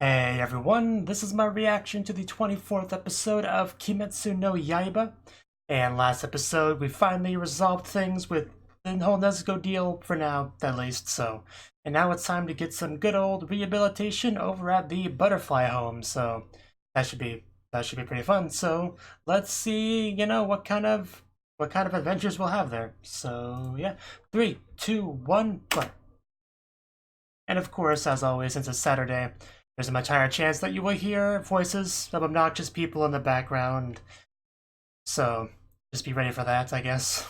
Hey everyone, this is my reaction to the 24th episode of Kimetsu no Yaiba. And last episode, we finally resolved things with the whole Nezuko deal, for now, at least, so. And now it's time to get some good old rehabilitation over at the Butterfly Home, so that should be pretty fun. So let's see, what kind of adventures we'll have there. So yeah, 3, 2, 1, play. And of course, as always, since it's Saturday, there's a much higher chance that you will hear voices of obnoxious people in the background. So, just be ready for that, I guess.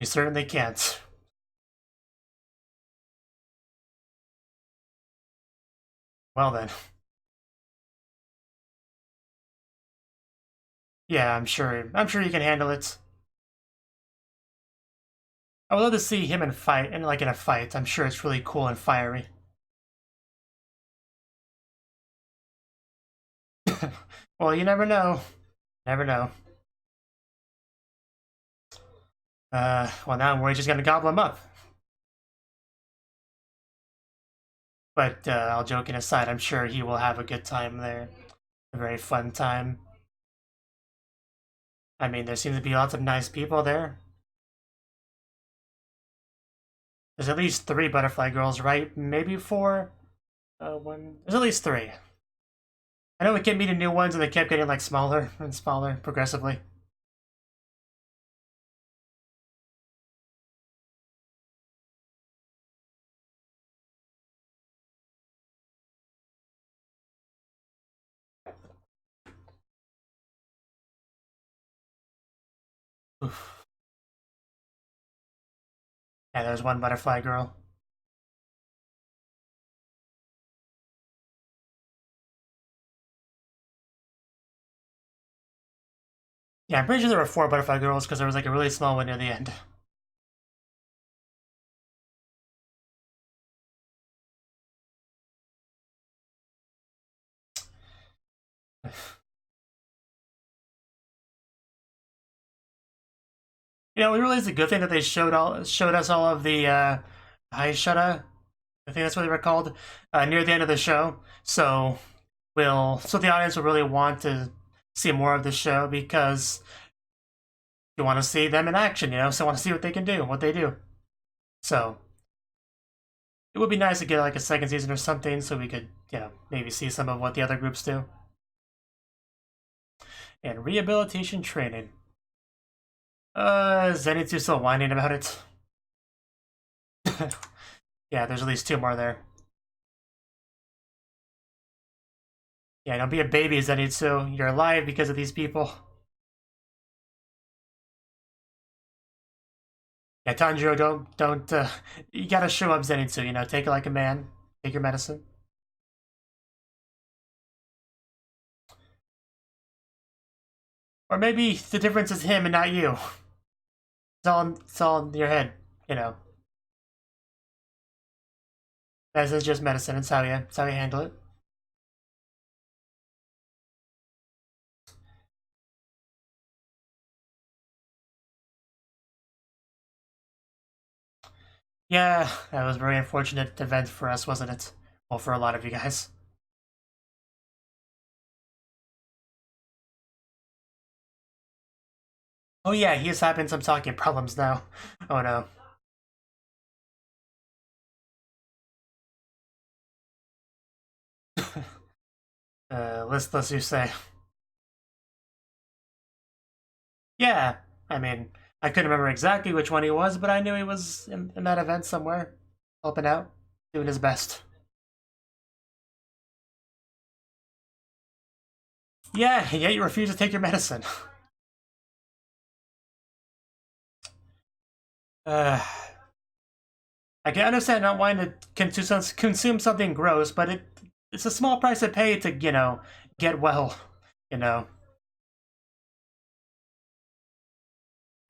You certainly can't. Well then. Yeah, I'm sure you can handle it. I would love to see him in a fight. I'm sure it's really cool and fiery. Well, you never know. Never know. Well now I'm worried she's gonna gobble him up. But all joking aside, I'm sure he will have a good time there. A very fun time. I mean, there seems to be lots of nice people there. There's at least 3 butterfly girls, right? Maybe 4? One. There's at least 3. I know we kept meeting new ones and they kept getting like smaller and smaller progressively. Oof. Yeah, there's one butterfly girl. Yeah, I'm pretty sure there were 4 butterfly girls because there was like a really small one near the end. You know, we realized the good thing that they showed us all of the Haishara. I think that's what they were called near the end of the show. So the audience will really want to see more of the show because you want to see them in action. So want to see what they can do, what they do. So it would be nice to get like a second season or something so we could, maybe see some of what the other groups do. And rehabilitation training. Zenitsu still whining about it. Yeah, there's at least 2 more there. Yeah, don't be a baby, Zenitsu. You're alive because of these people. Yeah, Tanjiro, don't, you gotta show up, Zenitsu, take it like a man. Take your medicine. Or maybe the difference is him and not you. It's all in your head. Medicine's just medicine. It's how you handle it. Yeah, that was a very unfortunate event for us, wasn't it? Well, for a lot of you guys. Oh yeah, he's having some talking problems now. Oh no. Let's you say. Yeah, I mean, I couldn't remember exactly which one he was, but I knew he was in that event somewhere, helping out, doing his best. Yeah, and yet you refuse to take your medicine. uh, I can understand not wanting to consume something gross, but it's a small price to pay to, get well, you know.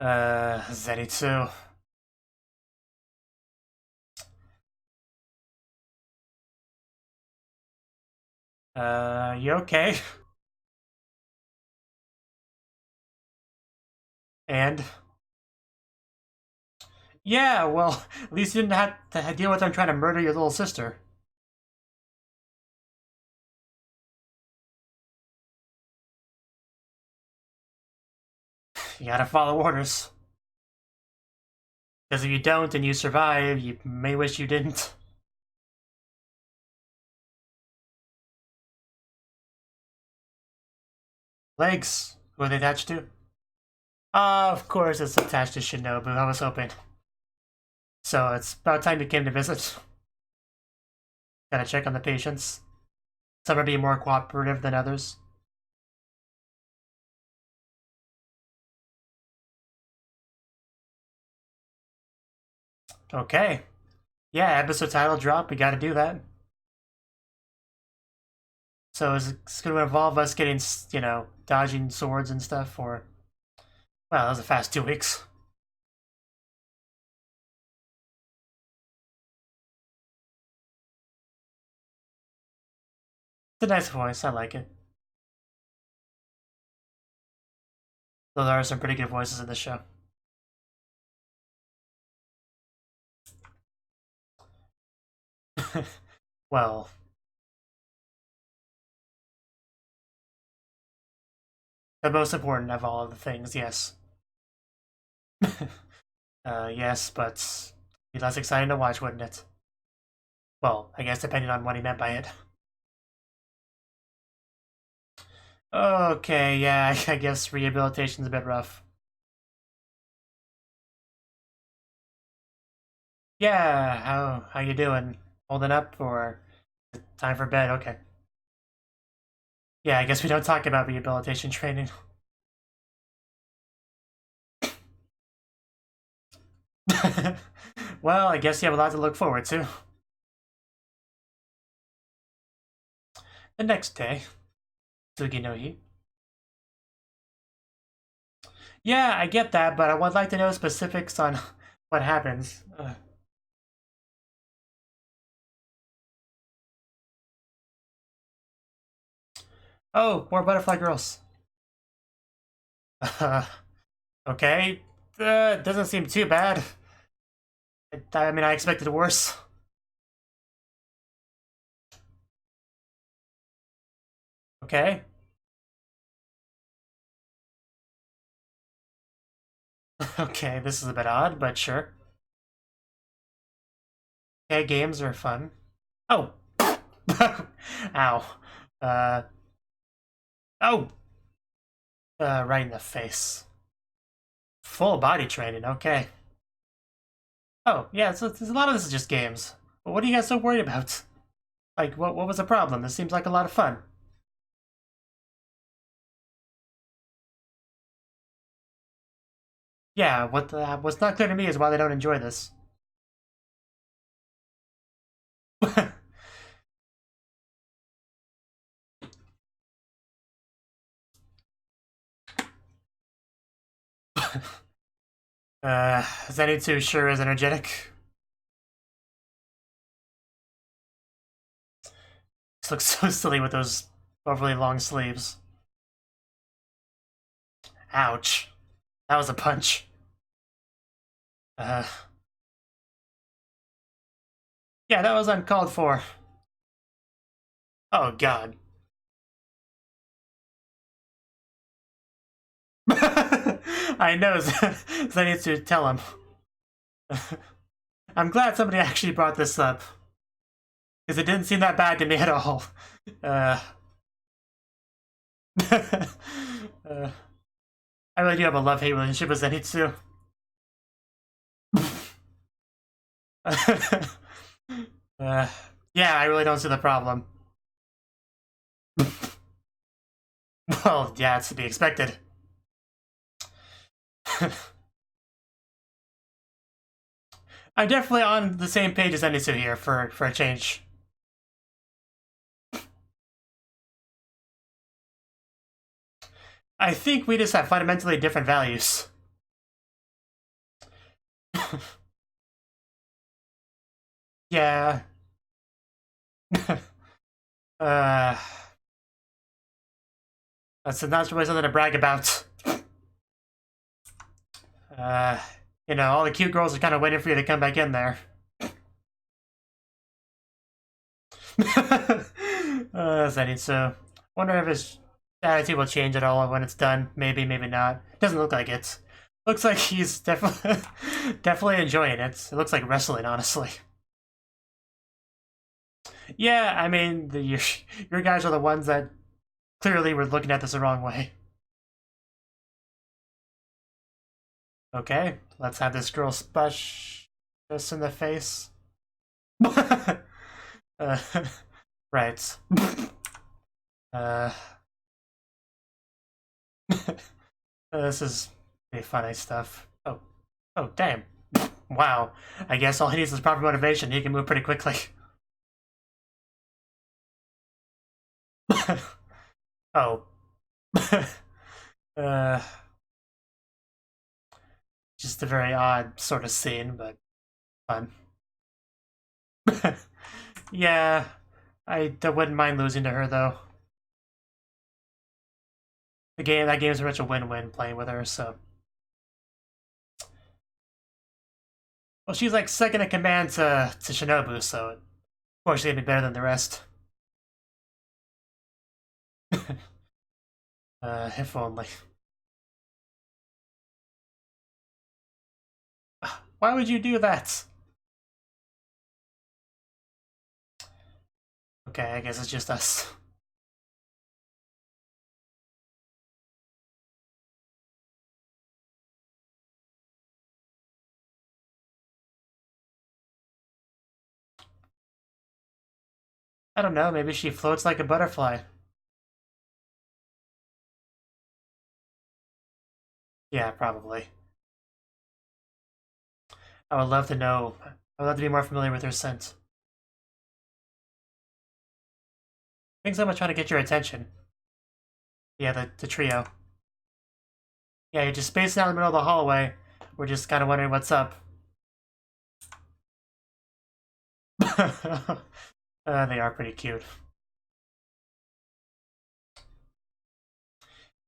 Zenitsu. You okay? And yeah, well, at least you didn't have to deal with them trying to murder your little sister. You gotta follow orders. Because if you don't and you survive, you may wish you didn't. Legs. Who are they attached to? Of course it's attached to Shinobu, I was hoping. So it's about time you came to visit. Gotta check on the patients. Some are being more cooperative than others. Okay. Yeah, episode title drop, we gotta do that. So is it going to involve us getting, you know, dodging swords and stuff, or... Well, that was a fast 2 weeks. It's a nice voice, I like it. Though there are some pretty good voices in this show. Well... The most important of all of the things, yes. Yes, but it'd be less exciting to watch, wouldn't it? Well, I guess depending on what he meant by it. Okay, yeah, I guess rehabilitation's a bit rough. Yeah, how you doing? Holding up, or time for bed? Okay. Yeah, I guess we don't talk about rehabilitation training. Well, I guess you have a lot to look forward to. The next day, Tsugi no Hi. Yeah, I get that, but I would like to know specifics on what happens. Oh, more butterfly girls. Okay. Doesn't seem too bad. I mean, I expected worse. Okay. Okay, this is a bit odd, but sure. Okay, games are fun. Oh! Ow. Uh... Oh! Right in the face. Full body training, okay. Oh, yeah, so a lot of this is just games. But what are you guys so worried about? Like, what was the problem? This seems like a lot of fun. Yeah, what's not clear to me is why they don't enjoy this. Zenitsu sure is energetic. This looks so silly with those overly long sleeves. Ouch. That was a punch. Uh, yeah, that was uncalled for. Oh, God. I know, Zenitsu, tell him. I'm glad somebody actually brought this up. Because it didn't seem that bad to me at all. Uh, I really do have a love-hate relationship with Zenitsu. Yeah, I really don't see the problem. Well, yeah, it's to be expected. I'm definitely on the same page as Zenitsu here for a change. I think we just have fundamentally different values. Yeah. uh, that's not really something to brag about. You know, all the cute girls are kind of waiting for you to come back in there. So wonder if his attitude will change at all when it's done. Maybe, maybe not. Doesn't look like it. Looks like he's definitely definitely enjoying it. It looks like wrestling, honestly. Yeah, I mean, your guys are the ones that clearly were looking at this the wrong way. Okay, let's have this girl splash this in the face. uh, right. Uh, this is pretty funny stuff. Oh, oh, damn. Wow. I guess all he needs is proper motivation. He can move pretty quickly. Oh. uh, just a very odd sort of scene, but fun. Yeah, I wouldn't mind losing to her though. That game's pretty much a win-win playing with her. So, well, she's like second in command to Shinobu, so of course she'd be better than the rest. If only. Why would you do that? Okay, I guess it's just us. I don't know, maybe she floats like a butterfly. Yeah, probably. I would love to know. I would love to be more familiar with her scent. Thanks so much trying to get your attention. Yeah, the trio. Yeah, you're just spacing out in the middle of the hallway. We're just kind of wondering what's up. They are pretty cute.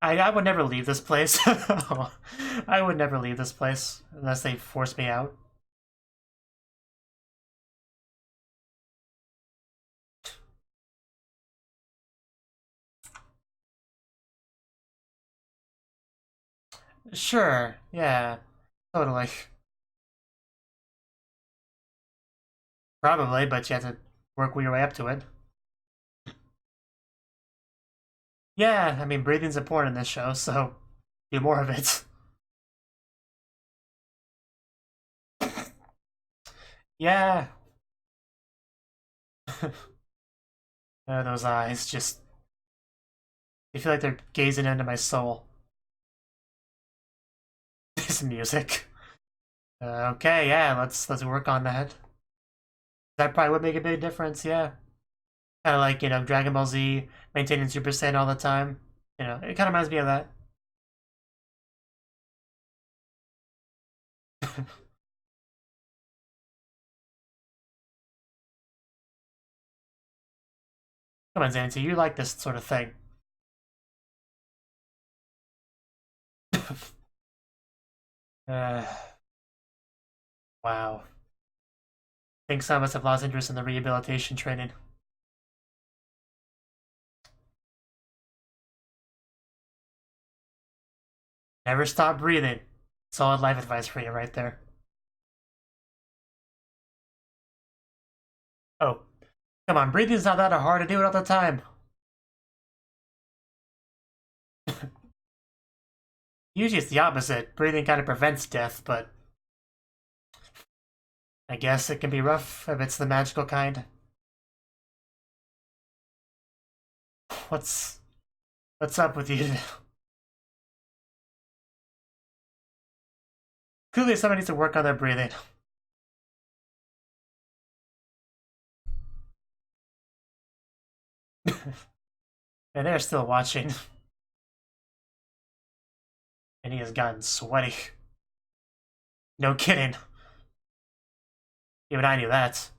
I would never leave this place. I would never leave this place unless they force me out. Sure, yeah, totally. Probably, but you have to work your way up to it. Yeah, I mean, breathing's important in this show, so do more of it. Yeah. Those eyes just, they feel like they're gazing into my soul. This music. Okay, yeah, let's work on that. That probably would make a big difference, yeah. Kind of like, you know, Dragon Ball Z, maintaining Super Saiyan all the time. You know, it kind of reminds me of that. Come on, Zanty, you like this sort of thing. uh, wow. I think some of us have lost interest in the rehabilitation training. Never stop breathing. Solid life advice for you right there. Oh, come on, breathing's not that hard to do it all the time. Usually it's the opposite. Breathing kind of prevents death, but I guess it can be rough if it's the magical kind. What's what's up with you? Clearly somebody needs to work on their breathing. And they're still watching. And he has gotten sweaty. No kidding. Even I knew that.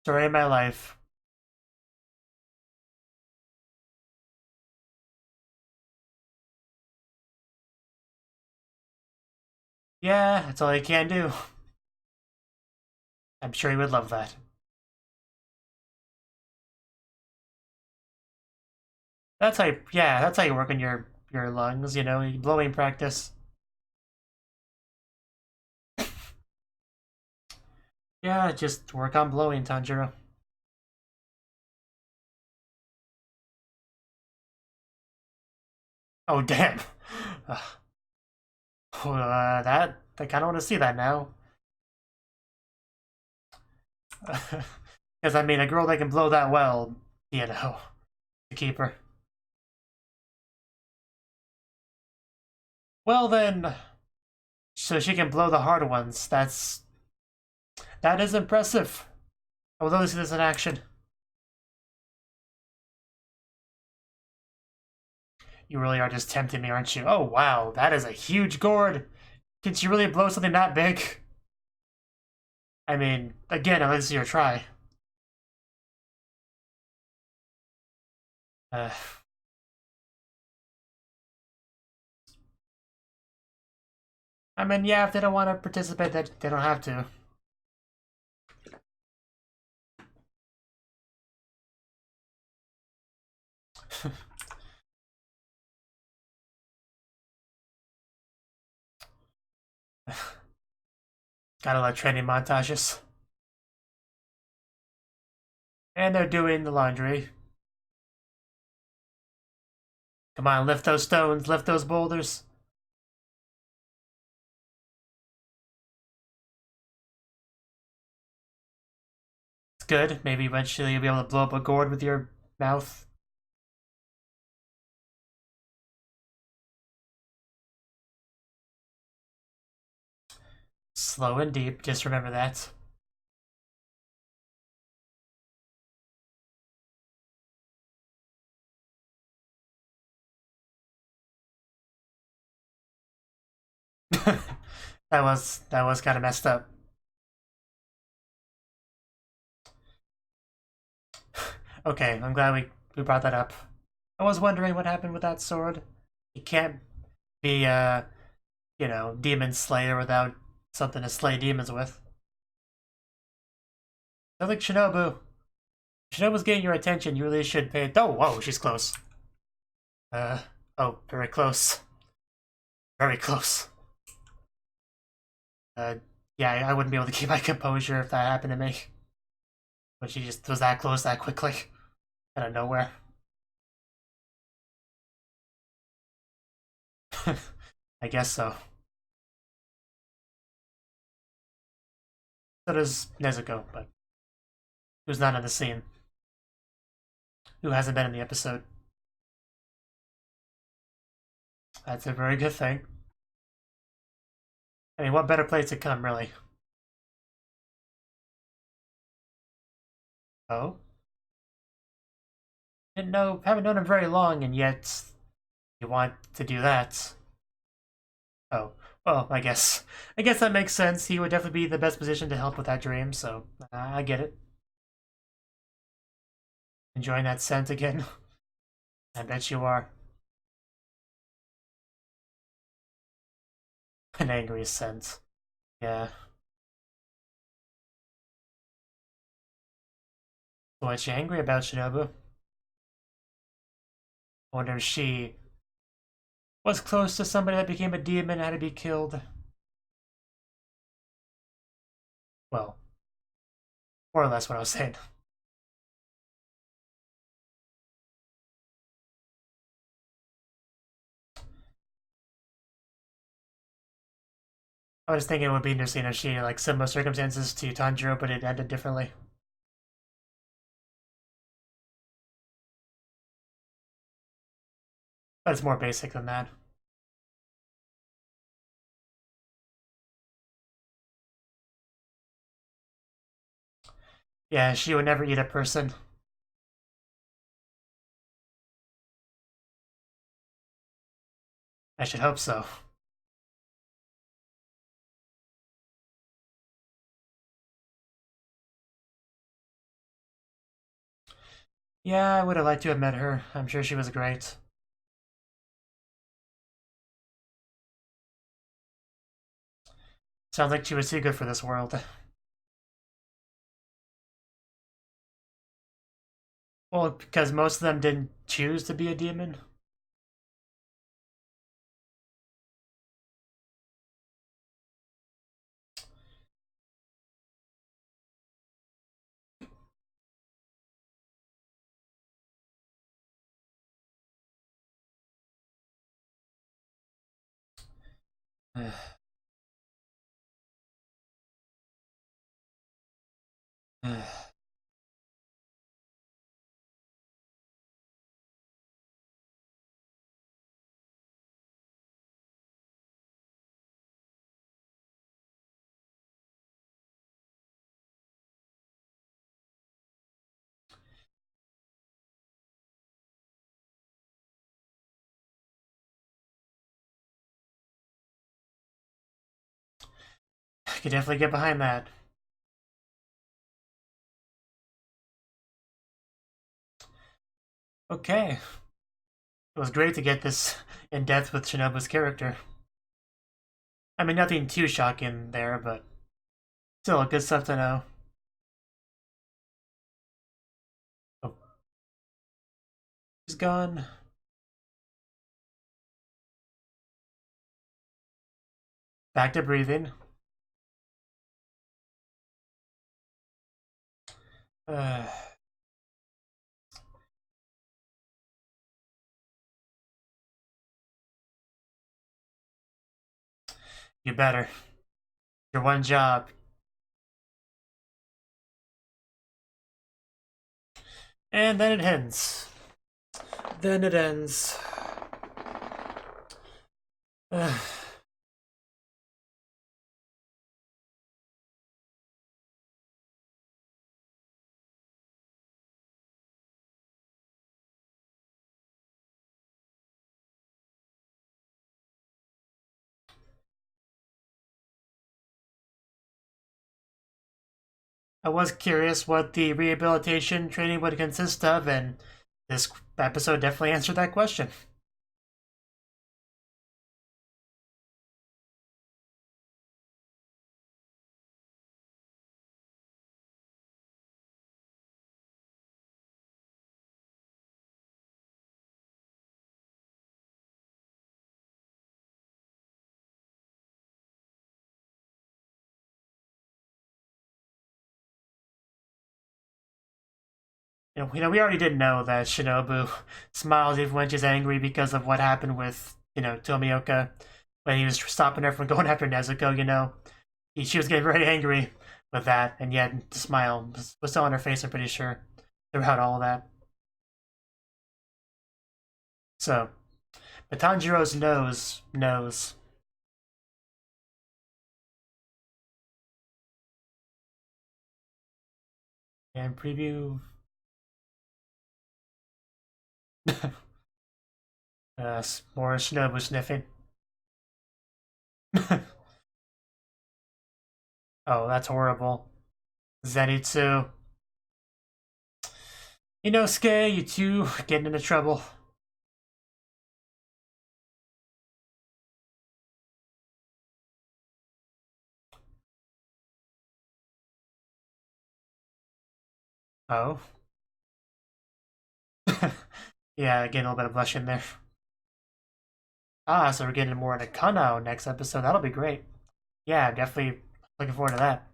Story of my life. Yeah, that's all you can do. I'm sure he would love that. That's how you, yeah, that's how you work on your lungs, you know, blowing practice. Yeah, just work on blowing, Tanjiro. Oh, damn. That, I kind of want to see that now. Because, I mean, a girl that can blow that well, you know, to keep her. Well, then, so she can blow the hard ones. That is impressive. I would love to see this in action. You really are just tempting me, aren't you? Oh, wow, that is a huge gourd. Can she really blow something that big? I mean, again, I'd like to see her try. Uh, I mean, yeah, if they don't want to participate, they don't have to. Gotta love training montages. And they're doing the laundry. Come on, lift those stones, lift those boulders. It's good. Maybe eventually you'll be able to blow up a gourd with your mouth. Slow and deep, just remember that. that was kind of messed up. Okay, I'm glad we brought that up. I was wondering what happened with that sword. You can't be you know, demon slayer without something to slay demons with. I like Shinobu. Shinobu's getting your attention. You really should pay. Oh, whoa, she's close. Uh, oh, very close. Very close. Uh, yeah, I wouldn't be able to keep my composure if that happened to me. But she just was that close that quickly. Out of nowhere. I guess so. So does Nezuko, but who's not in the scene. Who hasn't been in the episode. That's a very good thing. I mean, what better place to come, really? Oh? Didn't know, haven't known him very long, and yet you want to do that. Oh, well, I guess that makes sense. He would definitely be the best position to help with that dream, so I get it. Enjoying that scent again? I bet you are. An angry scent. Yeah. What's she angry about, Shinobu? I wonder if she was close to somebody that became a demon and had to be killed. Well, more or less what I was saying. I was thinking it would be interesting if she, like, similar circumstances to Tanjiro, but it ended differently. But it's more basic than that. Yeah, she would never eat a person. I should hope so. Yeah, I would have liked to have met her. I'm sure she was great. Sounds like she was too good for this world. Well, because most of them didn't choose to be a demon. I could definitely get behind that. Okay. It was great to get this in depth with Shinobu's character. I mean, nothing too shocking there, but still good stuff to know. Oh. He's gone. Back to breathing. You better. Your one job. And then it ends. Then it ends. I was curious what the rehabilitation training would consist of, and this episode definitely answered that question. We already did know that Shinobu smiles even when she's angry because of what happened with, Tomioka, when he was stopping her from going after Nezuko, she was getting very angry with that, and yet the smile was still on her face, I'm pretty sure, throughout all of that. So, but Tanjiro's knows. And preview. More Shinobu sniffing. Oh, that's horrible. Zenitsu. Inosuke, you two getting into trouble. Oh. Yeah, getting a little bit of blush in there. Ah, so we're getting more into Kanao next episode. That'll be great. Yeah, definitely looking forward to that.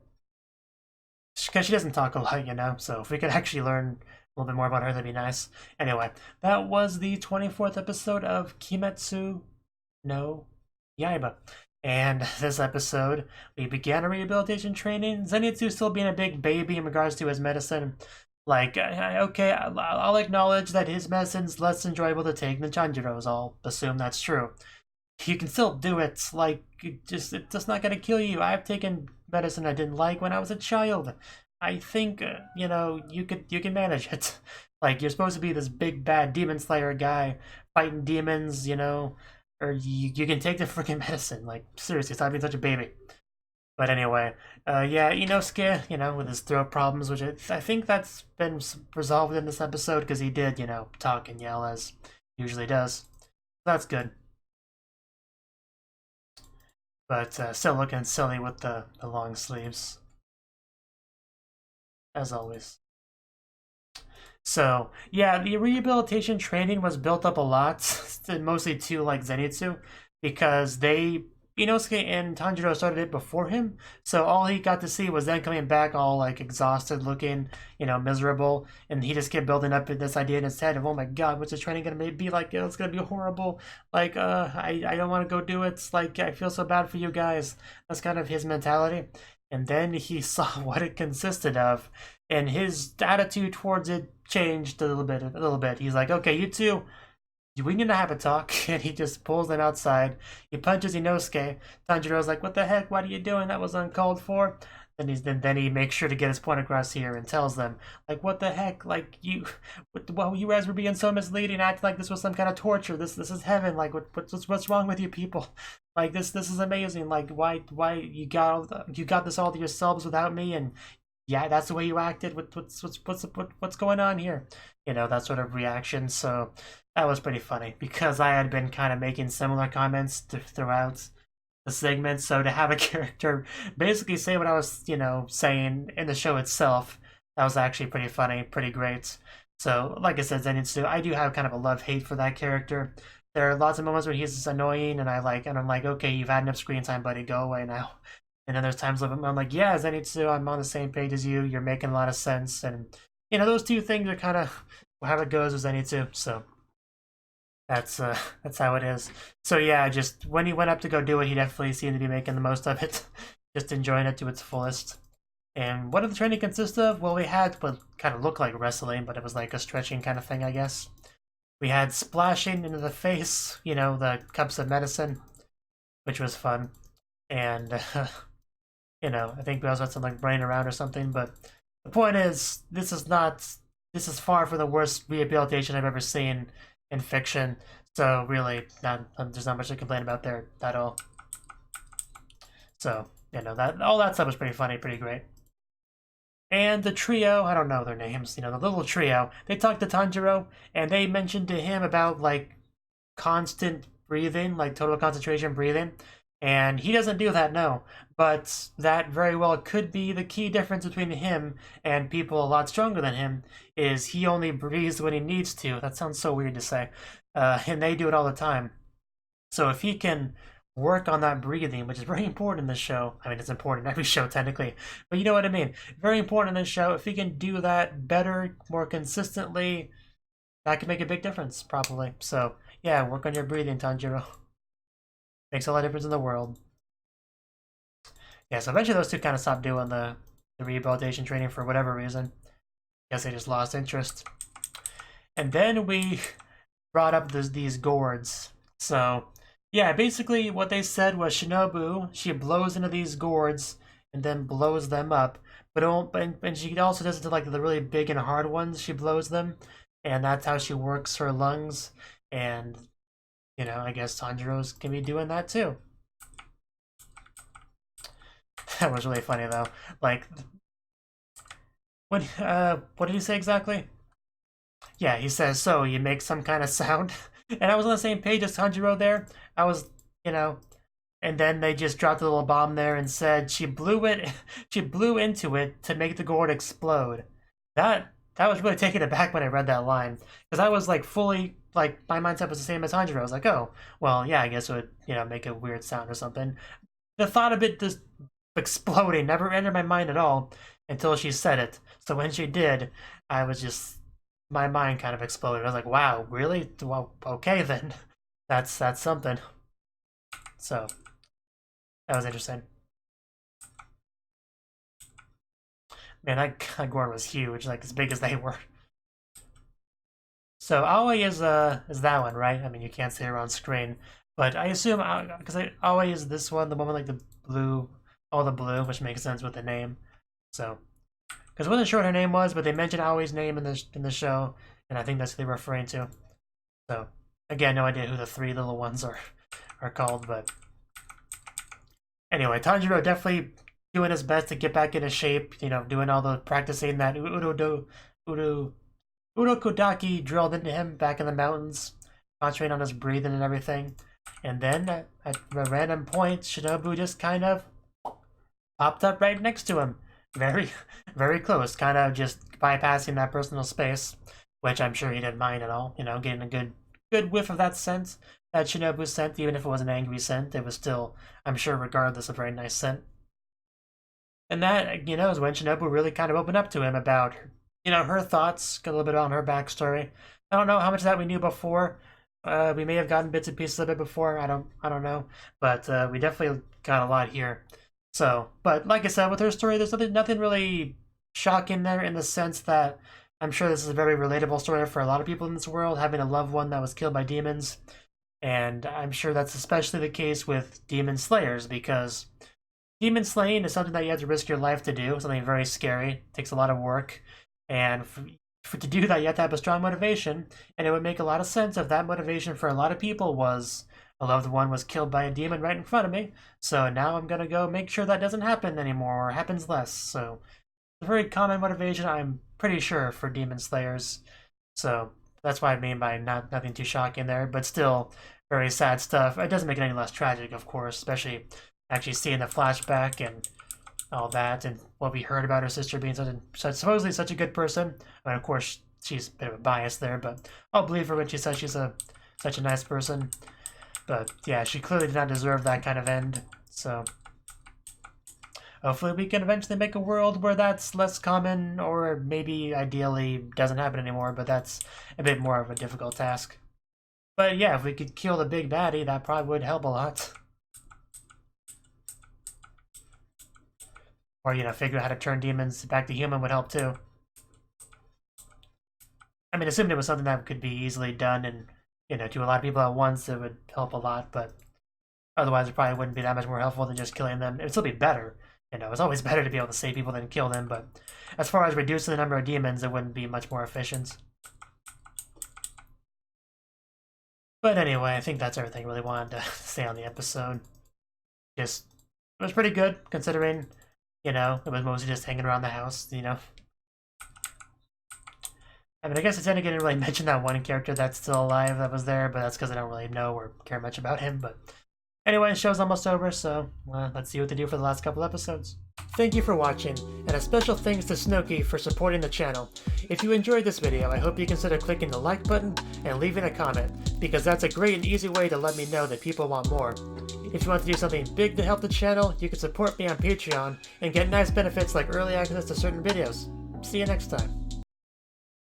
Because she doesn't talk a lot, so if we could actually learn a little bit more about her, that'd be nice. Anyway, that was the 24th episode of Kimetsu no Yaiba. And this episode, we began a rehabilitation training. Zenitsu still being a big baby in regards to his medicine. Like, okay, I'll acknowledge that his medicine's less enjoyable to take than Chanjiro's. I'll assume that's true. You can still do it. Like, it's just not gonna kill you. I've taken medicine I didn't like when I was a child. I think, you can manage it. Like, you're supposed to be this big bad demon slayer guy fighting demons, or you can take the freaking medicine. Like, seriously, stop being such a baby. But anyway, yeah, Inosuke, with his throat problems, which I think that's been resolved in this episode because he did, talk and yell as he usually does. That's good. but still looking silly with the long sleeves, as always. So yeah, the rehabilitation training was built up a lot, mostly to like Zenitsu, because Inosuke and Tanjiro started it before him, so all he got to see was them coming back all like exhausted looking, miserable, and he just kept building up this idea in his head of, oh my god, what's the training gonna be like? It's gonna be horrible. Like, I don't want to go do it. It's like, I feel so bad for you guys. That's kind of his mentality. And then he saw what it consisted of, and his attitude towards it changed a little bit. He's like, okay, you two, we need to have a talk. And he just pulls them outside. He punches Inosuke. Tanjiro's like, what the heck? What are you doing? That was uncalled for. Then he makes sure to get his point across here and tells them, like, what the heck? Like, you guys were being so misleading, acting like this was some kind of torture. This is heaven. Like, what's wrong with you people? Like, this is amazing. Like, why you got this all to yourselves without me? And yeah, that's the way you acted. What's going on here? That sort of reaction. So that was pretty funny because I had been kind of making similar comments throughout the segment. So to have a character basically say what I was, saying in the show itself, that was actually pretty funny, pretty great. So like I said, Zenitsu, I do have kind of a love-hate for that character. There are lots of moments where he's annoying, and I'm like, okay, you've had enough screen time, buddy, go away now. And then there's times of I'm like, yeah, Zenitsu, I'm on the same page as you. You're making a lot of sense, and those two things are kind of how it goes with Zenitsu. So that's how it is. So yeah, just when he went up to go do it, he definitely seemed to be making the most of it, just enjoying it to its fullest. And what did the training consist of? Well, we had what kind of looked like wrestling, but it was like a stretching kind of thing, I guess. We had splashing into the face, the cups of medicine, which was fun. And I think we also had some like brain around or something. But the point is, this is far from the worst rehabilitation I've ever seen in fiction. So really, there's not much to complain about there at all. So that all that stuff was pretty funny, pretty great. And the trio, I don't know their names, the little trio, they talked to Tanjiro, and they mentioned to him about like constant breathing, like total concentration breathing. And he doesn't do that, no. But that very well could be the key difference between him and people a lot stronger than him, is he only breathes when he needs to. That sounds so weird to say. And they do it all the time. So if he can work on that breathing, which is very important in this show. I mean, it's important in every show, technically. But you know what I mean. Very important in this show. If he can do that better, more consistently, that could make a big difference, probably. So, yeah, work on your breathing, Tanjiro. Makes all the difference in the world. Yeah, so eventually those two kind of stopped doing the rehabilitation training for whatever reason. Guess they just lost interest. And then we brought up these gourds. So, yeah, basically what they said was Shinobu, she blows into these gourds and then blows them up. And she also does it to like the really big and hard ones, she blows them. And that's how she works her lungs. And I guess Tanjiro's can be doing that too. That was really funny though. Like, what did he say exactly? Yeah, he says, so you make some kind of sound. And I was on the same page as Tanjiro there. I was, and then they just dropped a little bomb there and said she blew into it to make the gourd explode. That was really taken aback when I read that line. Because I was like fully, like, my mindset was the same as Tanjiro. I was like, oh, well, yeah, I guess it would, make a weird sound or something. The thought of it just exploding never entered my mind at all until she said it. So when she did, I was just, my mind kind of exploded. I was like, wow, really? Well, okay then. That's something. So, that was interesting. Man, that gourd was huge, like as big as they were. So Aoi is that one, right? I mean, you can't see her on screen, but I assume because Aoi is this one, the one with like the blue, all the blue, which makes sense with the name. So, because I wasn't sure what her name was, but they mentioned Aoi's name in the show, and I think that's what they're referring to. So, again, no idea who the three little ones are called, but anyway, Tanjiro definitely doing his best to get back into shape. Doing all the practicing that Urokodaki drilled into him back in the mountains, concentrating on his breathing and everything. And then at a random point, Shinobu just kind of popped up right next to him. Very, very close, kind of just bypassing that personal space, which I'm sure he didn't mind at all. You know, getting a good whiff of that scent that Shinobu sent, even if it was an angry scent, it was still, I'm sure, regardless, a very nice scent. And that, you know, is when Shinobu really kind of opened up to him about, you know, her thoughts, got a little bit on her backstory. I don't know how much of that we knew before. We may have gotten bits and pieces of it before. I don't know, but we definitely got a lot here. So, but like I said, with her story, there's nothing really shocking there in the sense that I'm sure this is a very relatable story for a lot of people in this world, having a loved one that was killed by demons. And I'm sure that's especially the case with demon slayers, because demon slaying is something that you have to risk your life to do, something very scary, it takes a lot of work, and to do that you have to have a strong motivation, and it would make a lot of sense if that motivation for a lot of people was a loved one was killed by a demon right in front of me, so now I'm gonna go make sure that doesn't happen anymore, or happens less. So it's a very common motivation, I'm pretty sure, for demon slayers. So that's what I mean by nothing too shocking there, but still very sad stuff. It doesn't make it any less tragic, of course, especially actually seeing the flashback and all that, and what we heard about her sister being supposedly such a good person. I mean, of course, she's a bit of a bias there, but I'll believe her when she says she's such a nice person. But yeah, she clearly did not deserve that kind of end. So hopefully we can eventually make a world where that's less common, or maybe ideally doesn't happen anymore, but that's a bit more of a difficult task. But yeah, if we could kill the big baddie, that probably would help a lot. Or, you know, figure out how to turn demons back to human would help too. I mean, assuming it was something that could be easily done and, you know, to a lot of people at once, it would help a lot, but otherwise it probably wouldn't be that much more helpful than just killing them. It would still be better. You know, it's always better to be able to save people than kill them, but as far as reducing the number of demons, it wouldn't be much more efficient. But anyway, I think that's everything I really wanted to say on the episode. Just, it was pretty good, considering, you know, it was mostly just hanging around the house, you know. I mean, I guess I didn't really mention that one character that's still alive that was there, but that's because I don't really know or care much about him. But anyway, the show's almost over, so let's see what they do for the last couple episodes. Thank you for watching, and a special thanks to Cnouki for supporting the channel. If you enjoyed this video, I hope you consider clicking the like button and leaving a comment, because that's a great and easy way to let me know that people want more. If you want to do something big to help the channel, you can support me on Patreon and get nice benefits like early access to certain videos. See you next time.